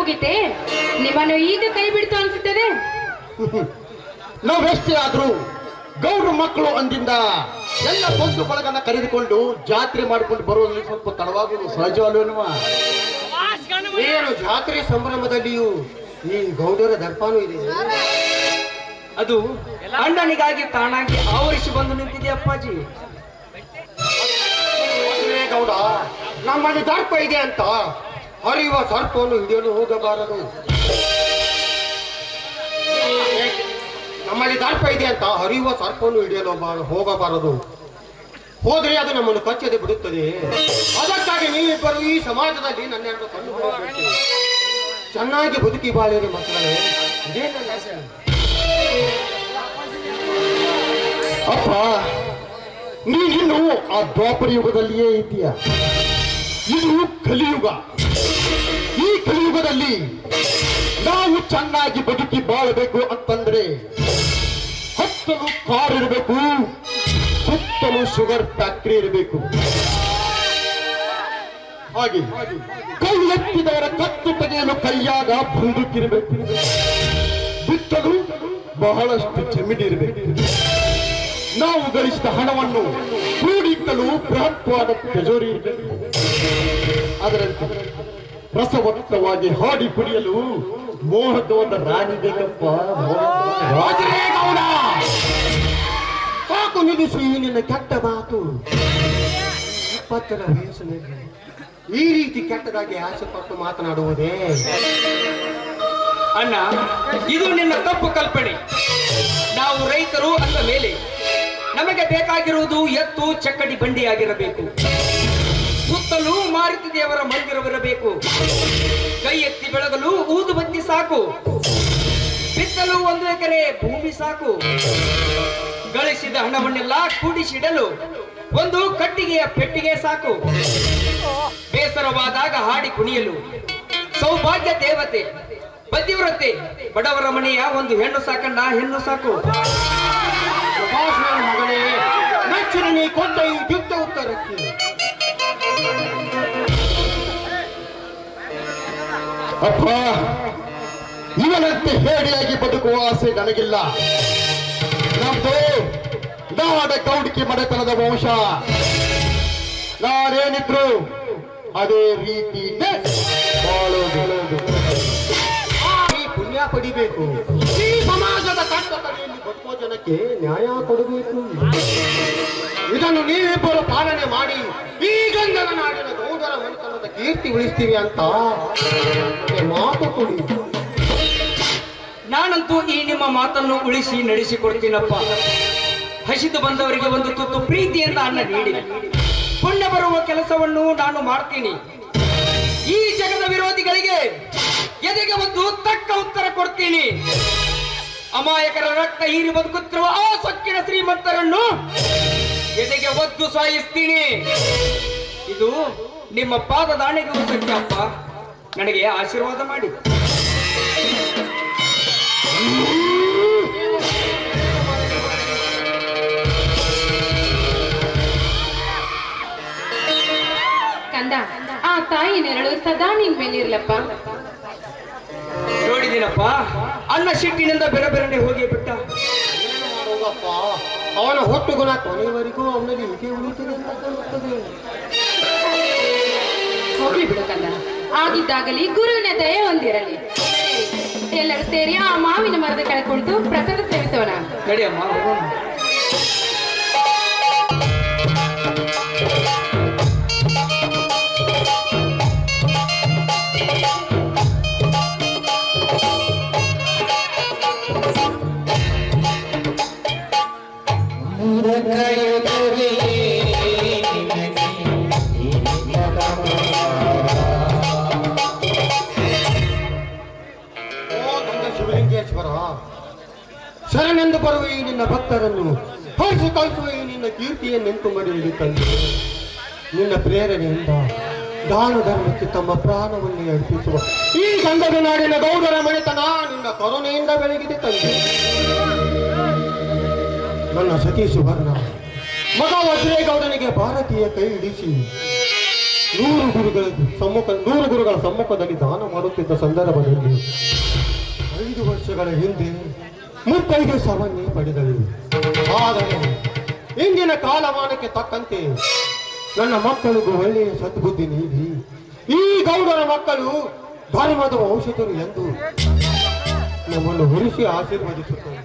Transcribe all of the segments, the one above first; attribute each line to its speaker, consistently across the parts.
Speaker 1: ಮುಗಿತೆ ನಿಮ್ಮನ್ನು ಈಗ ಕೈ ಬಿಡ್ತು ಅನ್ಸುತ್ತದೆ.
Speaker 2: ನಾವೆಷ್ಟೇ ಆದ್ರೂ ಗೌಡ್ರ ಮಕ್ಕಳು ಅಂದಿಂದ ಎಲ್ಲ ಬಂಧು ಬಳಗನ್ನ ಕರೆದುಕೊಂಡು ಜಾತ್ರೆ ಮಾಡಿಕೊಂಡು ಬರುವುದರಲ್ಲಿ ಸ್ವಲ್ಪ ತಡವಾಗುವುದು ಸಹಜ ಅಲ್ವೇನುವ. ಏನು ಜಾತ್ರೆ ಸಂಭ್ರಮದಲ್ಲಿಯೂ ಈ ಗೌಡರ ದರ್ಪಾನು ಇದೆ.
Speaker 3: ಅದು ಅಣ್ಣನಿಗಾಗಿ ತಾನಾಗಿ ಆವರಿಸಿ ಬಂದು ನಿಂತಿದೆ ಅಪ್ಪಾಜಿ.
Speaker 2: ಗೌಡ ನಮ್ಮಲ್ಲಿ ದರ್ಪ ಇದೆ ಅಂತ ಹರಿಯುವ ಸರ್ಪವನ್ನು ಹಿಡಿಯಲು ಹೋಗಬಾರದು. ನಮ್ಮಲ್ಲಿ ದರ್ಪ ಇದೆ ಅಂತ ಹರಿಯುವ ಸರ್ಪವನ್ನು ಹಿಡಿಯಲು ಹೋಗಬಾರದು. ಹೋದರೆ ಅದು ನಮ್ಮನ್ನು ಕಚ್ಚದೆ ಬಿಡುತ್ತದೆ. ಅದಕ್ಕಾಗಿ ನೀವಿಬ್ಬರು ಈ ಸಮಾಜದಲ್ಲಿ ನನ್ನೆರಡು ಕಣ್ಣು ಬಿಡಬೇಕು. ಚೆನ್ನಾಗಿ ಬದುಕಿ ಬಾಳಿರಿ ಮಕ್ಕಳೇ. ಇದೇ ನನ್ನ ಆಸೆ. ಅಪ್ಪ ನೀನಿನ್ನು ಆ ದ್ವಾಪರ ಯುಗದಲ್ಲಿಯೇ ಇದೆಯಾ? ಇದು ಕಲಿಯುಗ. ಈ ಕಲಿಯುಗದಲ್ಲಿ ನಾವು ಚೆನ್ನಾಗಿ ಬದುಕಿ ಬಾಳಬೇಕು ಅಂತಂದ್ರೆ ಹತ್ತಲು ಕಾರ್ ಇರಬೇಕು, ಸುತ್ತಲೂ ಶುಗರ್ ಫ್ಯಾಕ್ಟರಿ ಇರಬೇಕು. ಹಾಗೆ ಕೈ ಎತ್ತಿದವರ ಕತ್ತು ತೆಗೆಯಲು ಕೈಯಾಗ ಬಂದೂಕಿರಬೇಕು. ಬಿತ್ತಲು ಬಹಳಷ್ಟು ಜಮೀನಿರಬೇಕು. ನಾವು ಗಳಿಸಿದ ಹಣವನ್ನು ಕೂಡಿಕ್ಕಲು ಬೃಹತ್ವಾದ ತಿಜೋರಿ ಇರಬೇಕು. ಅದರಂತೆ ರಸವತ್ತವಾಗಿ ಹಾಡಿ ಕುಡಿಯಲು ಮೋಹಕವಾದ ರಾಣಿ ಬೇಕಪ್ಪ. ಸಾಕು ನಿಲ್ಲಿಸು ಈ ನಿನ್ನ ಕೆಟ್ಟ ಮಾತು. 20ರ ವಯಸ್ಸಿನಲ್ಲಿ ಈ ರೀತಿ ಕೆಟ್ಟದಾಗಿ ಆಸೆ ಪಟ್ಟು ಮಾತನಾಡುವುದೇ?
Speaker 3: ಅಣ್ಣ, ಇದು ನಿನ್ನ ತಪ್ಪು ಕಲ್ಪನೆ. ನಾವು ರೈತರು ಅಂದ ಮೇಲೆ ನಮಗೆ ಬೇಕಾಗಿರುವುದು ಎತ್ತು ಚಕ್ಕಡಿ ಬಂಡಿಯಾಗಿರಬೇಕು. ಸುತ್ತಲೂ ಮಾರುತಿ ದೇವರ ಮಂದಿರವಿರಬೇಕು. ಕೈ ಎತ್ತಿ ಬೆಳಗಲು ಊದು ಬತ್ತಿ ಸಾಕು. ಬಿತ್ತಲು 1 ಎಕರೆ ಭೂಮಿ ಸಾಕು. ಗಳಿಸಿದ ಹಣವನ್ನೆಲ್ಲ ಕೂಡಿಸಿಡಲು ಒಂದು ಕಟ್ಟಿಗೆಯ ಪೆಟ್ಟಿಗೆ ಸಾಕು. ಬೇಸರವಾದಾಗ ಹಾಡಿ ಕುಣಿಯಲು ಸೌಭಾಗ್ಯ ದೇವತೆ ಪತಿವ್ರತೆ ಬಡವರ ಮನೆಯ ಒಂದು ಹೆಣ್ಣು ಸಾಕಣ್ಣ, ಹೆಣ್ಣು ಸಾಕು.
Speaker 2: ಮಗನೇ, ಮೆಚ್ಚುನ ನೀ ಕೊಂಡ ಈ ಯುದ್ಧ ಉತ್ತರಕ್ಕೆ ಅಪ್ಪ, ಇವನಂತೆ ಹೇಡಿಯಾಗಿ ಬದುಕುವ ಆಸೆ ನನಗಿಲ್ಲ. ನಮ್ದು ನಾಡ ಗೌಡಿಕೆ ಮನೆತನದ ವಂಶ. ನಾನೇನಿದ್ರು ಅದೇ ರೀತಿ ಬಾಳೋದು. ಪುಣ್ಯ ಪಡಿಬೇಕು. ಈ ಸಮಾಜದ ಕಟ್ಟಕಡೆಯಲ್ಲಿ ಬದುಕುವ ಜನಕ್ಕೆ ನ್ಯಾಯ ಕೊಡಬೇಕು. ಇದನ್ನು ನೀವಿಬ್ಬರು ಪಾಲನೆ ಮಾಡಿ ಈ ಗಂಧದ ನಾಡಿನ ಗೌಡರ ಮನೆತನದ ಕೀರ್ತಿ ಉಳಿಸ್ತೀವಿ ಅಂತ ಮಾತು ಕೊಡಿ.
Speaker 3: ನಾನಂತೂ ಈ ನಿಮ್ಮ ಮಾತನ್ನು ಉಳಿಸಿ ನಡೆಸಿಕೊಡ್ತೀನಪ್ಪ. ಹಸಿದು ಬಂದವರಿಗೆ ಒಂದು ತುತ್ತು ಪ್ರೀತಿಯಿಂದ ಅನ್ನ ನೀಡಿ ಪುಣ್ಯ ಬರುವ ಕೆಲಸವನ್ನು ನಾನು ಮಾಡ್ತೀನಿ. ಈ ಜಗದ ವಿರೋಧಿಗಳಿಗೆ ಎದೆಗೆ ಒಂದು ತಕ್ಕ ಉತ್ತರ ಕೊಡ್ತೀನಿ. ಅಮಾಯಕರ ರಕ್ತ ಹೀರಿ ಬದುಕುತ್ತಿರುವ ಆ ಸೊಕ್ಕಿನ ಶ್ರೀಮಂತರನ್ನು ಎದೆಗೆ ಒದ್ದು ಸಾಯಿಸ್ತೀನಿ. ಇದು ನಿಮ್ಮ ಪಾದದಾಣೆಗೂ ಸತ್ಯಪ್ಪ. ನನಗೆ ಆಶೀರ್ವಾದ ಮಾಡಿ.
Speaker 1: ಕಂದ, ಆ ತಾಯಿ ನೆರಳು ಸದಾ ನಿನ್ ಮೇಲಿರ್ಲಪ್ಪ.
Speaker 3: ನೋಡಿದ್ದೀನಪ್ಪ, ಅನ್ನ ಸಿಟ್ಟಿನಿಂದ ಬೆರ ಬೆರನೆ ಹೋಗಿ ಬಿಟ್ಟ.
Speaker 2: ಅವನ ಹೊಟ್ಟು ಗುಣ ಕೊನೆಯವರೆಗೂ ಅವನಲ್ಲಿ ಹೀಗೆ ಉಳಿತದೆ.
Speaker 1: ಹೋಗ್ಲಿ ಬಿಡು ಕಂದ, ಆಗಿದ್ದಾಗಲಿ ಗುರುವಿನ ದಯೆ ಹೊಂದಿರಲಿ. ಎಲ್ಲರೂ ಸೇರಿ ಆ ಮಾವಿನ ಮರದ ಕೆಳಗೆ ಕುಳಿತು ಪ್ರಸಾದ ಸೇವಿಸೋಣ.
Speaker 3: ನಡಿಯಮ್ಮ.
Speaker 2: ಶಿವಲಿಂಗೇಶ್ವರ, ಶರಣೆಂದು ಬರುವ ಈ ನಿನ್ನ ಭಕ್ತರನ್ನು ಹೊರಿಸಿ ಕಳಿಸುವ ಈ ನಿನ್ನ ಕೀರ್ತಿಯನ್ನೆಂತು ಮಡಿಯಲ್ಲಿ ತಂದು ನಿನ್ನ ಪ್ರೇರಣೆಯಿಂದ ದಾನ ಧರ್ಮಕ್ಕೆ ತಮ್ಮ ಪ್ರಾಣವನ್ನೇ ಅರ್ಪಿಸುವ ಈ ಗಂಧದ ನಾಡಿನ ಗೌಡರ ಮನೆತನ ನಿನ್ನ ಕರುಣೆಯಿಂದ ಬೆಳಗಿದೆ ತಂದೆ. ನನ್ನ ಸತಿ ಸುವರ್ಣ ಮಗ ವಜ್ರೇಗೌಡನಿಗೆ ಭಾರತೀಯ ಕೈ ಹಿಡಿಸಿ ನೂರು ಗುರುಗಳ ಸಮ್ಮುಖದಲ್ಲಿ ದಾನ ಮಾಡುತ್ತಿದ್ದ ಸಂದರ್ಭದಲ್ಲಿ 5 ವರ್ಷಗಳ ಹಿಂದೆ ಮುತ್ತೈದೆ ಸವನ್ನೇ ಪಡೆದಳು. ಆದರೆ ಇಂದಿನ ಕಾಲಮಾನಕ್ಕೆ ತಕ್ಕಂತೆ ನನ್ನ ಮಕ್ಕಳಿಗೂ ಒಳ್ಳೆಯ ಸದ್ಬುದ್ಧಿ ನೀಡಿ ಈ ಗೌಡರ ಮಕ್ಕಳು ಧರ್ಮದ ಔಷಧರು ಎಂದು ನಮ್ಮನ್ನು ಉಳಿಸಿ ಆಶೀರ್ವದಿಸುತ್ತಾರೆ.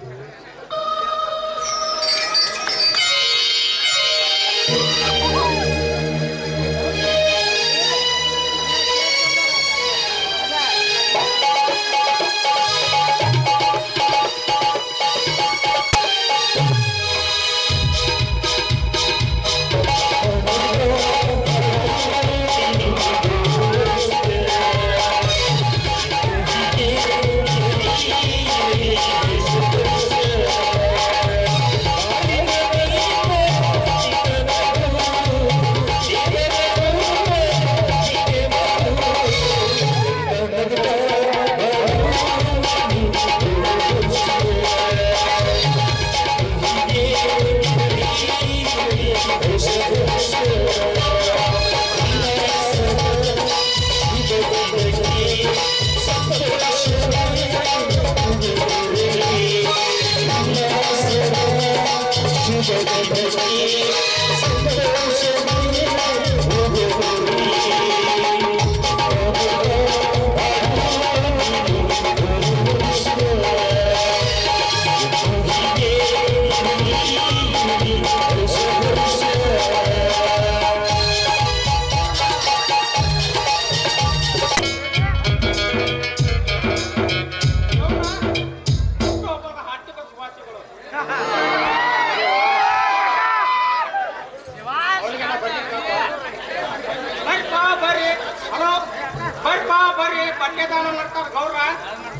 Speaker 3: ಬರ್ರಿ ಪಠ್ಯದಾನ ಮಾಡ್ತಾರ ಗೌಡ್ರ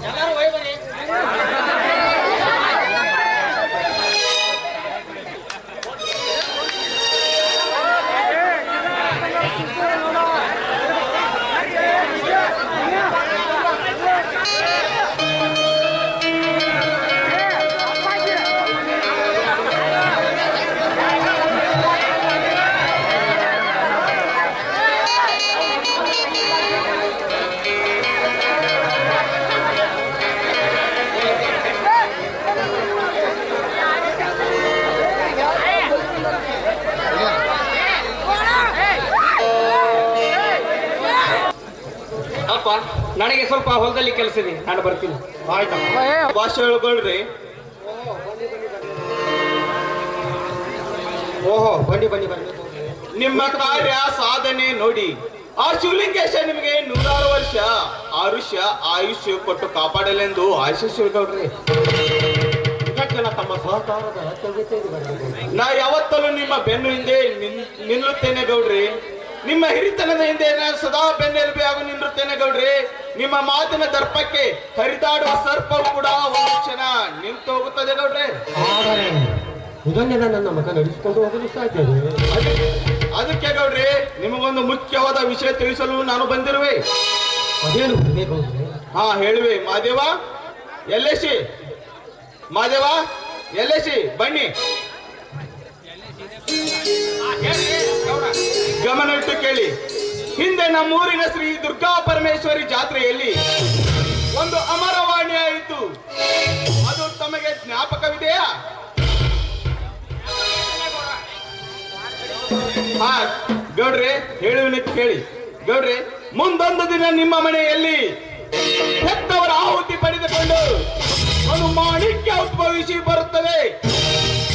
Speaker 3: ಎಲ್ಲರೂ ಹೋಯ್ ಬರ್ರಿ. ನನಗೆ ಸ್ವಲ್ಪ ಹೊಲದಲ್ಲಿ ಕೆಲಸ ಇದೆ, ನಾನು ಬರ್ತೀನಿ.
Speaker 2: ಆಯ್ತಮ್ಮ.
Speaker 4: ಭಾಷೆ ಹೇಳ್ಕೊಳ್ರಿ.
Speaker 2: ಓಹೋ, ಬನ್ನಿ ಬನ್ನಿ ಬನ್ನಿ.
Speaker 4: ನಿಮ್ಮ ಕಾರ್ಯ ಸಾಧನೆ ನೋಡಿ ಆ ಶಿವಲಿಂಗೇಶ ನಿಮಗೆ 106 ವರ್ಷ ಆಯುಷ್ಯ ಕೊಟ್ಟು ಕಾಪಾಡಲೆಂದು ಆಶಿಸಿಕೊಳ್ರಿ.
Speaker 2: ಇದಕ್ಕೆಲ್ಲ ತಮ್ಮ ಸಹಕಾರದ ಅತ್ಯಗತ್ಯ ಇದೆ.
Speaker 4: ನಾ ಯಾವತ್ತಲೂ ನಿಮ್ಮ ಬೆನ್ನು ಹಿಂದೆ ನಿಲ್ಲುತ್ತೇನೆ ಗೌಡ್ರಿ. ನಿಮ್ಮ ಹಿರಿತನದ ಹಿಂದೆ ನಾನು ಸದಾ ಬೆನ್ನೆಲುಬೆ ಹಾಗೂ ನಿಲ್ಲುತ್ತೇನೆ ಗೌಡ್ರಿ. ನಿಮ್ಮ ಮಾತಿನ ದರ್ಪಕ್ಕೆ ಹರಿದಾಡುವ ಸರ್ಪವು ಕೂಡ ಒಂದು ಕ್ಷಣ ನಿಂತು ಹೋಗುತ್ತದೆ ಗೌಡ್ರೆ.
Speaker 2: ಆದರೆ ಇದನ್ನೆಲ್ಲ ನನ್ನ ಮಗ ನಡೆಸಿಕೊಂಡು ಹೋಗಲು ಸಾಧ್ಯವೇ?
Speaker 4: ಅದಕ್ಕೆ ಗೌಡ್ರಿ ನಿಮಗೊಂದು ಮುಖ್ಯವಾದ ವಿಷಯ ತಿಳಿಸಲು ನಾನು ಬಂದಿರುವೆ.
Speaker 2: ಅದೇನು ಬೇಕು?
Speaker 4: ಹಾ ಹೇಳುವೆ. ಮಾದೇವ ಎಲ್ಲೇಶಿ, ಮಾದೇವ ಎಲ್ಲೇಶಿ ಬನ್ನಿ. ಗಮನ ಇಟ್ಟು ಕೇಳಿ. ಹಿಂದೆ ನಮ್ಮೂರಿನ ಶ್ರೀ ದುರ್ಗಾ ಪರಮೇಶ್ವರಿ ಜಾತ್ರೆಯಲ್ಲಿ ಒಂದು ಅಮರವಾಣಿ ಆಯಿತು. ಅದು ತಮಗೆ ಜ್ಞಾಪಕವಿದೆಯಾ? ಹಾ ಗೌಡ್ರೆ ಹೇಳುವಿನ ಕೇಳಿ. ಗೌಡ್ರೆ, ಮುಂದೊಂದು ದಿನ ನಿಮ್ಮ ಮನೆಯಲ್ಲಿ ಹೆತ್ತವರ ಆಹುತಿ ಪಡೆದುಕೊಂಡು ಒಂದು ಮಾಣಿಕ್ಯ ಉದ್ಭವಿಸಿ ಬರುತ್ತದೆ.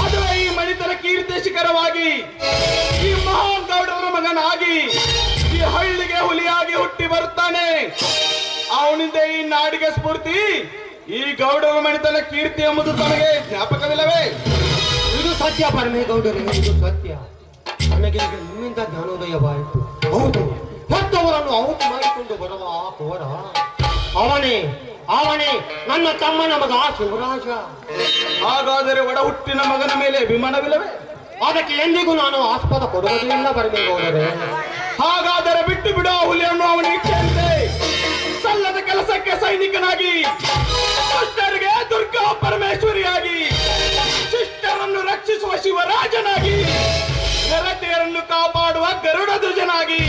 Speaker 4: ಅಥವಾ ಈ ಮಣಿತನ ಕೀರ್ತಿ ಶಿಖರವಾಗಿ ಈ ಮಹಾನ್ ಗೌಡರ ಮಗನಾಗಿ ಈ ಹಳ್ಳಿಗೆ ಹುಲಿಯಾಗಿ ಹುಟ್ಟಿ ಬರುತ್ತಾನೆ. ಅವನಿಂದ ಈ ನಾಡಿಗೆ ಸ್ಫೂರ್ತಿ. ಈ ಗೌಡರ ಮಣಿತನ ಕೀರ್ತಿ ಎಂಬುದು ತನಗೆ ಜ್ಞಾಪಕವಿಲ್ಲವೇ?
Speaker 2: ಇದು ಸತ್ಯ ಪರಮೇಗೌಡರೇ, ಇದು ಸತ್ಯ. ನನಗೆ ಈಗ ನಿಮ್ಮಿಂದ ಜ್ಞಾನೋದಯವಾಯಿತು. ಹೌದು, ಹೆತ್ತವರನ್ನು ಆಹುತಿ ಮಾಡಿಕೊಂಡು ಬರುವ ಆ ಕೋರ ಅವನೇ ನನ್ನ ತಮ್ಮನ ಮಗ ಶಿವರಾಜ.
Speaker 4: ಹಾಗಾದರೆ ಒಡ ಹುಟ್ಟಿನ ಮಗನ ಮೇಲೆ ಅಭಿಮಾನವಿಲ್ಲವೇ?
Speaker 2: ಅದಕ್ಕೆ ಎಂದಿಗೂ ನಾನು ಆಸ್ಪದ ಕೊಡುವುದಿಲ್ಲ ಬರಬೇಕವರೇ.
Speaker 4: ಹಾಗಾದರೆ ಬಿಟ್ಟು ಬಿಡೋ ಹುಲಿಯನ್ನು ಅವನ ಇಚ್ಛೆಯಂತೆ ಸಲ್ಲದ ಕೆಲಸಕ್ಕೆ ಸೈನಿಕನಾಗಿ, ದುಷ್ಟರಿಗೆ ದುರ್ಗಾ ಪರಮೇಶ್ವರಿಯಾಗಿ, ಶಿಷ್ಟರನ್ನು ರಕ್ಷಿಸುವ ಶಿವರಾಜನಾಗಿ, ನೆರೆತೆಯರನ್ನು ಕಾಪಾಡುವ ಗರುಡ ಧ್ವಜನಾಗಿ,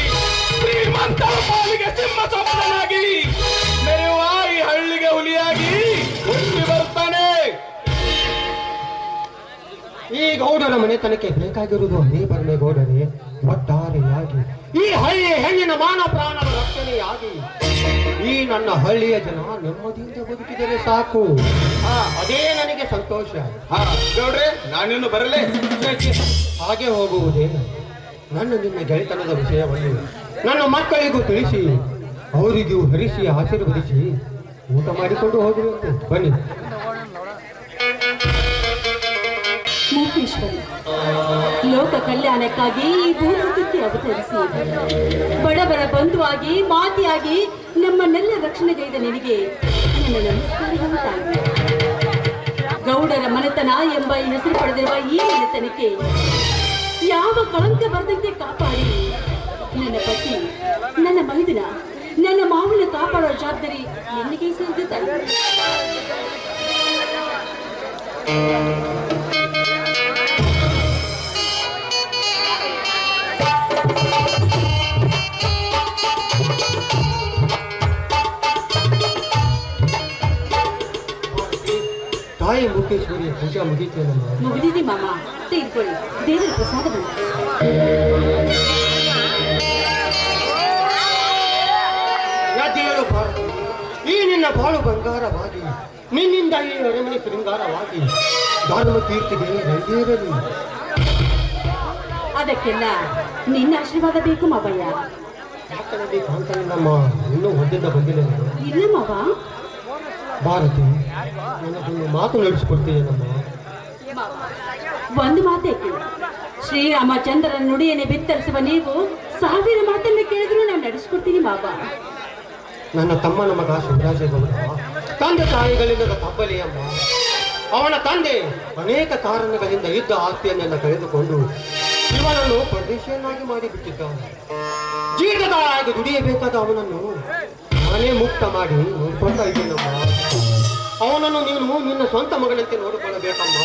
Speaker 2: ಗೌಡರ ಮನೆತನಕ್ಕೆ ಬೇಕಾಗಿರುವುದು ಅದೇ ಬರಮೇಗೌಡರೇ. ಒಟ್ಟಾರೆಯಾಗಿ ಈ ಹಳ್ಳಿಯ ಹೆಣ್ಣಿನ ಮಾನ ಪ್ರಾಣದ ರಕ್ಷಣೆಯಾಗಿ ಈ ನನ್ನ ಹಳ್ಳಿಯ ಜನ ನೆಮ್ಮದಿಯಿಂದ ಬದುಕಿದರೆ ಸಾಕು. ಅದೇ ನನಗೆ ಸಂತೋಷ.
Speaker 4: ಹಾ ಗೌಡ್ರೆ, ನಾನಿನ್ನು ಬರಲೇ.
Speaker 2: ಹಾಗೆ ಹೋಗುವುದೇ? ನನ್ನ ನಿನ್ನ ಗೆಳೆತನದ ವಿಷಯವನ್ನು ನನ್ನ ಮಕ್ಕಳಿಗೂ ತಿಳಿಸಿ ಅವರಿಗೂ ಹರಿಸಿ ಆಶೀರ್ವದಿಸಿ ಊಟ ಮಾಡಿಕೊಂಡು ಹೋಗಬೇಕು. ಬನ್ನಿ.
Speaker 1: ಮೂಕೇಶ್ವರಿ, ಲೋಕ ಕಲ್ಯಾಣಕ್ಕಾಗಿ ಈ ಭೂಲೋಕಕ್ಕೆ ಅವತರಿಸಿ ಬಡವರ ಬಂಧುವಾಗಿ ಮಾತಿಯಾಗಿ ನಮ್ಮನ್ನೆಲ್ಲ ರಕ್ಷಣೆಗೈದ ನಿನಗೆ ನನ್ನ ನಮಸ್ಕಾರಗಳು ತಾಯಿ. ಗೌಡರ ಮನೆತನ ಎಂಬ ಈ ಹೆಸರು ಪಡೆದಿರುವ ಈ ಮನೆತನಕ್ಕೆ ಯಾವ ಕಳಂಕ ಬರದಂತೆ ಕಾಪಾಡಿ ನನ್ನ ಪತಿ, ನನ್ನ ಮೈದುನ, ನನ್ನ ಮಾವನ ಕಾಪಾಡುವ ಜವಾಬ್ದಾರಿ ನಿನಗೆ ಸೇರಿದೆ ತಾಯಿ.
Speaker 2: ತಾಯಿ ಮೂಕೇಶ್ವರಿ ಪೂಜಾ ಮುಗಿತೇನಮ್ಮ?
Speaker 1: ಮುಗಿದಿದೆ ಮಾಮ, ತೆಗೆದುಕೊಳ್ಳಿ ದೇವರ ಪ್ರಸಾದವನ್ನು.
Speaker 2: ಯಾತಿಗಳು ಭಾರತಿ, ಈ ನಿನ್ನ ಬಾಳು ಬಂಗಾರವಾಗಿ ನಿನ್ನಿಂದ ಈ ಅರಮನೆ ಶೃಂಗಾರವಾಗಿ ಧರ್ಮ ಕೀರ್ತಿಗೆ ರಂಗೇರಲಿ.
Speaker 1: ಅದಕ್ಕೆಲ್ಲ ನಿನ್ನ ಆಶೀರ್ವಾದ ಬೇಕು ಮಾವಯ್ಯ.
Speaker 2: ಮಾತನಾಡಿ ಕಾಂತನಮ್ಮ ಇನ್ನೂ ಒದ್ದಿಂದ ಬಂದಿಲ್ಲ.
Speaker 1: ಇಲ್ಲ ಮಾವ.
Speaker 2: ಭಾರತಿ, ನನಗೊಂದು ಮಾತು ನಡೆಸಿಕೊಡ್ತೀಯೇನಮ್ಮ?
Speaker 1: ಒಂದು ಮಾತೇ ಕೇಳು. ಶ್ರೀರಾಮಚಂದ್ರನ ನುಡಿಯನ್ನೇ ಬಿತ್ತರಿಸುವ ನೀವು 1000 ಮಾತನ್ನು ಕೇಳಿದ್ರು ನಾನು ನಡೆಸ್ಕೊಡ್ತೀನಿ ಮಾವ.
Speaker 2: ನನ್ನ ತಮ್ಮನ ಮಗ ಶಿವರಾಜೇಗೌಡ ತಂದೆ ತಾಯಿಗಳಿಲ್ಲದ ತಬ್ಬಲಿಯಮ್ಮ. ಅವನ ತಂದೆ ಅನೇಕ ಕಾರಣಗಳಿಂದ ಇದ್ದ ಆಸ್ತಿಯನ್ನೆಲ್ಲ ಕಳೆದುಕೊಂಡು ಇವನನ್ನು ಪರದೇಶಿಯನ್ನಾಗಿ ಮಾಡಿಬಿಟ್ಟಿದ್ದಾನೆ. ಜೀರ್ಣದಾಳಾಗಿ ದುಡಿಯಬೇಕಾದ ಅವನನ್ನು ನಾನೇ ಮುಕ್ತ ಮಾಡಿ ನೋಡ್ಕೊಳ್ತಾ ಇದ್ದೇನಮ್ಮ. ಅವನನ್ನು ನೀನು ನಿನ್ನ ಸ್ವಂತ ಮಗನಂತೆ ನೋಡಿಕೊಳ್ಳಬೇಕಮ್ಮ.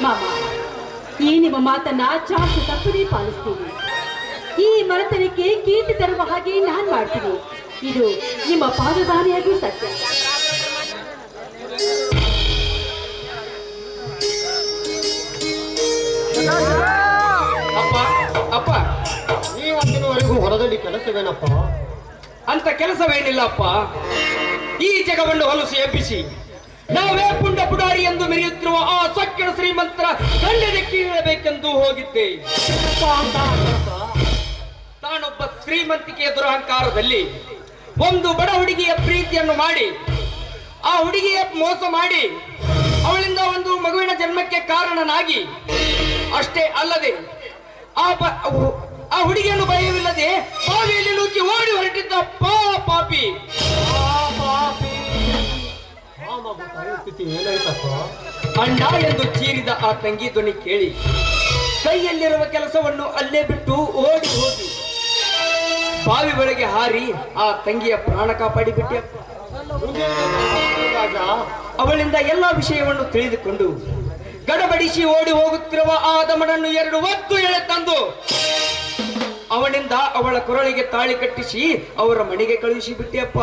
Speaker 1: ಮಾಮ, ಈ ನಿಮ್ಮ ಮಾತನ್ನ ಚಾಚು ತಪ್ಪದೇ ಪಾಲಿಸ್ತೀನಿ. ಈ ಮನೆತನಕ್ಕೆ ಕೀರ್ತಿ ತರುವ ಹಾಗೆ ನಾನ್ ಮಾಡ್ತೀನಿ. ಇದು ನಿಮ್ಮ ಪಾದದಾನಿಯಾಗಿ ಸತ್ಯ.
Speaker 3: ಅಪ್ಪ ಅಪ್ಪ,
Speaker 2: ನೀವತ್ತಿನವರೆಗೂ ಹೊರದಲ್ಲಿ ಕೆಲಸವೇನಪ್ಪ?
Speaker 3: ಅಂತ ಕೆಲಸವೇನಿಲ್ಲಪ್ಪ. ಈ ಜಗವನ್ನು ಹೊಲಸು ಎಬ್ಬಿಸಿ ನಾವೇ ಪುಂಡ ಪುಡಾರಿ ಎಂದು ಮೆರೆಯುತ್ತಿರುವ ಆ ಸೊಕ್ಕಿನ ಶ್ರೀಮಂತರ ಗಂಡದ ಕೀಳಬೇಕೆಂದು ಹೋಗಿದ್ದೆ. ತಾನೊಬ್ಬ ಶ್ರೀಮಂತಿಕೆಯ ದುರಹಂಕಾರದಲ್ಲಿ ಒಂದು ಬಡ ಹುಡುಗಿಯ ಪ್ರೀತಿಯನ್ನು ಮಾಡಿ ಆ ಹುಡುಗಿಯ ಮೋಸ ಮಾಡಿ ಅವಳಿಂದ ಒಂದು ಮಗುವಿನ ಜನ್ಮಕ್ಕೆ ಕಾರಣನಾಗಿ ಅಷ್ಟೇ ಅಲ್ಲದೆ ಆ ಹುಡುಗಿಯನ್ನು ಭಯವಿಲ್ಲದೆ ಬಾವಿಯಲ್ಲಿ ನೂಕಿ ಓಡಿ ಹೊರಟಿದ್ದ ಪಾಪಿ.
Speaker 2: ಏನಾಯ್ತಪ್ಪ?
Speaker 3: ಅಣ್ಣ ಎಂದು ಚೀರಿದ ಆ ತಂಗಿ ಧ್ವನಿ ಕೇಳಿ ಕೈಯಲ್ಲಿರುವ ಕೆಲಸವನ್ನು ಅಲ್ಲೇ ಬಿಟ್ಟು ಓಡಿ ಹೋಗಿ ಬಾವಿ ಒಳಗೆ ಹಾರಿ ಆ ತಂಗಿಯ ಪ್ರಾಣ ಕಾಪಾಡಿಬಿಟ್ಟೆ. ಅವಳಿಂದ ಎಲ್ಲಾ ವಿಷಯವನ್ನು ತಿಳಿದುಕೊಂಡು ಗಡಬಡಿಸಿ ಓಡಿ ಹೋಗುತ್ತಿರುವ ಆ ದಮನನ್ನು 2 ಹೊತ್ತು ಎಳೆ ತಂದು ಅವನಿಂದ ಅವಳ ಕೊರಳಿಗೆ ತಾಳಿ ಕಟ್ಟಿಸಿ ಅವರ ಮನೆಗೆ ಕಳುಹಿಸಿ ಬಿಟ್ಟೆಯಪ್ಪ.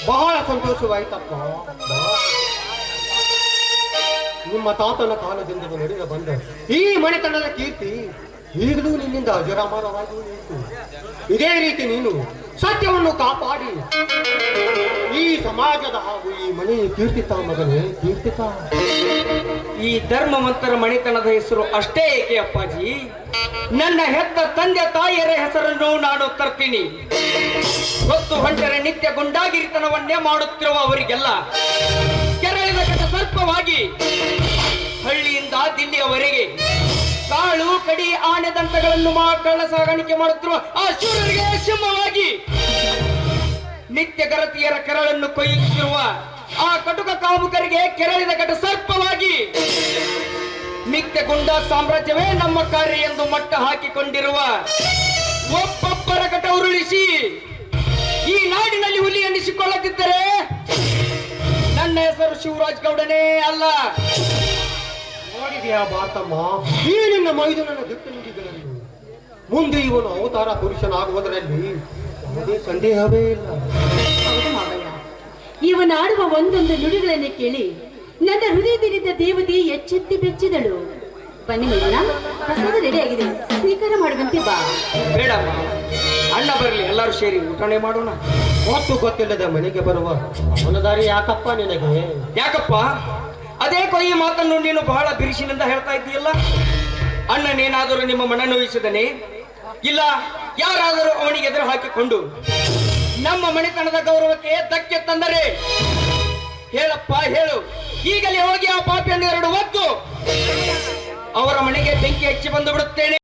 Speaker 2: ಬಹಳ ಸಂತೋಷವಾಯ್ತಪ್ಪ. ನಿಮ್ಮ ತಾತನ ಕಾಲದಿಂದ ನಡೆದು ಬಂದ ಈ ಮನೆತನದ ಕೀರ್ತಿ ಈಗಲೂ ನಿನ್ನಿಂದ ಅಜರಾಮರವಾಗಿ ನಿಂತು ಇದೇ ರೀತಿ ನೀನು ಸತ್ಯವನ್ನು ಕಾಪಾಡಿ ಈ ಸಮಾಜದ ಹಾಗೂ ಈ ಮನೆಯ ಕೀರ್ತಿತ ಮಗನೇ ಕೀರ್ತಿತ.
Speaker 3: ಈ ಧರ್ಮವಂತರ ಮನೆತನದ ಹೆಸರು ಅಷ್ಟೇ ಏಕೆ ಅಪ್ಪಾಜಿ? ನನ್ನ ಹೆತ್ತ ತಂದೆ ತಾಯಿಯರ ಹೆಸರನ್ನು ನಾನು ತರ್ತೀನಿ. ಹೊತ್ತು ಹೊಂಟರೆ ನಿತ್ಯ ಗುಂಡಾಗಿರಿತನವನ್ನೇ ಮಾಡುತ್ತಿರುವ ಅವರಿಗೆಲ್ಲ ಕೆರಳಿದ ಕಟ ಸರ್ಪವಾಗಿ ಹಳ್ಳಿಯಿಂದ ದಿಲ್ಲಿಯವರೆಗೆ ಕಾಳು ಕಡಿ ಆನೆ ದಂತಗಳನ್ನು ಕಳ್ಳ ಸಾಗಾಣಿಕೆ ಮಾಡುತ್ತಿರುವ ಆ ಶೂರರಿಗೆ ಸಿಂಹವಾಗಿ ನಿತ್ಯ ಗರತಿಯರ ಕೆರಳನ್ನು ಕೊಯ್ಯುತ್ತಿರುವ ಆ ಕಟುಕ ಕಾಮುಕರಿಗೆ ಕೆರಳಿದ ಕಟ ಸರ್ಪವಾಗಿ ನಿತ್ಯ ಗುಂಡಾ ಸಾಮ್ರಾಜ್ಯವೇ ನಮ್ಮ ಕಾರ್ಯ ಎಂದು ಮಟ್ಟ ಹಾಕಿಕೊಂಡಿರುವ ಒಬ್ಬೊಬ್ಬರ ಕಟ ಉರುಳಿಸಿ ಈ ನಾಡಿನಲ್ಲಿ ಹುಲಿ ಎನ್ನಿಸಿಕೊಳ್ಳದಿದ್ದರೆ ನನ್ನ ಹೆಸರು ಶಿವರಾಜ್ ಗೌಡನೇ ಅಲ್ಲ.
Speaker 2: ನೋಡಿದೆಯಾ ಭಾರತಮ್ಮ, ಈ ನಿನ್ನ ಮೈದುನನ ದಿಟ್ಟು ನುಡಿಗಳನ್ನು ಮುಂದೆ ಇವನು ಅವತಾರ ಪುರುಷನಾಗುವುದರಲ್ಲಿ ಯಾವುದೇ ಸಂದೇಹವೇ ಇಲ್ಲ.
Speaker 1: ಹೌದು ಮಾವಯ್ಯ, ಇವನಾಡುವ ಒಂದೊಂದು ನುಡಿಗಳನ್ನು ಕೇಳಿ ನನ್ನ ಹೃದಯದಲ್ಲಿದ್ದ ದೇವತೆ ಎಚ್ಚೆತ್ತಿ ಬೆಚ್ಚಿದಳು. ಬನ್ನಿ ಮೇಡಣ, ಪ್ರಸಾದ ರೆಡಿ ಆಗಿದೆ, ಸ್ವೀಕಾರ ಮಾಡುವಂತೆ ಬಾ.
Speaker 3: ಬೇಡಮ್ಮ, ಅಣ್ಣ ಬರಲಿ, ಎಲ್ಲರೂ ಸೇರಿ ಊಟನೇ ಮಾಡೋಣ.
Speaker 2: ಹೊತ್ತು ಗೊತ್ತಿಲ್ಲದ ಮನೆಗೆ ಬರುವ ಅವನ ದಾರಿ ಯಾಕಪ್ಪ ನಿನಗೆ?
Speaker 3: ಯಾಕಪ್ಪ, ಅದೇ ಈ ಮಾತನ್ನು ನೀನು ಬಹಳ ಬಿರುಸಿನಿಂದ ಹೇಳ್ತಾ ಇದ್ದೀಯಲ್ಲ. ಅಣ್ಣನೇನಾದರೂ ನಿಮ್ಮ ಮನ ನೋಯಿಸಿದನೆ, ಇಲ್ಲ ಯಾರಾದರೂ ಅವನಿಗೆ ಎದುರು ಹಾಕಿಕೊಂಡು ನಮ್ಮ ಮನೆತನದ ಗೌರವಕ್ಕೆ ಧಕ್ಕೆ ತಂದರೆ ಹೇಳಪ್ಪ, ಹೇಳು. ಈಗಲೇ ಹೋಗಿ ಆ ಪಾಪಿಯನ್ನು 2 ಒತ್ತು ಅವರ ಮನೆಗೆ ಬೆಂಕಿ ಹಚ್ಚಿ ಬಂದು ಬಿಡುತ್ತೇನೆ.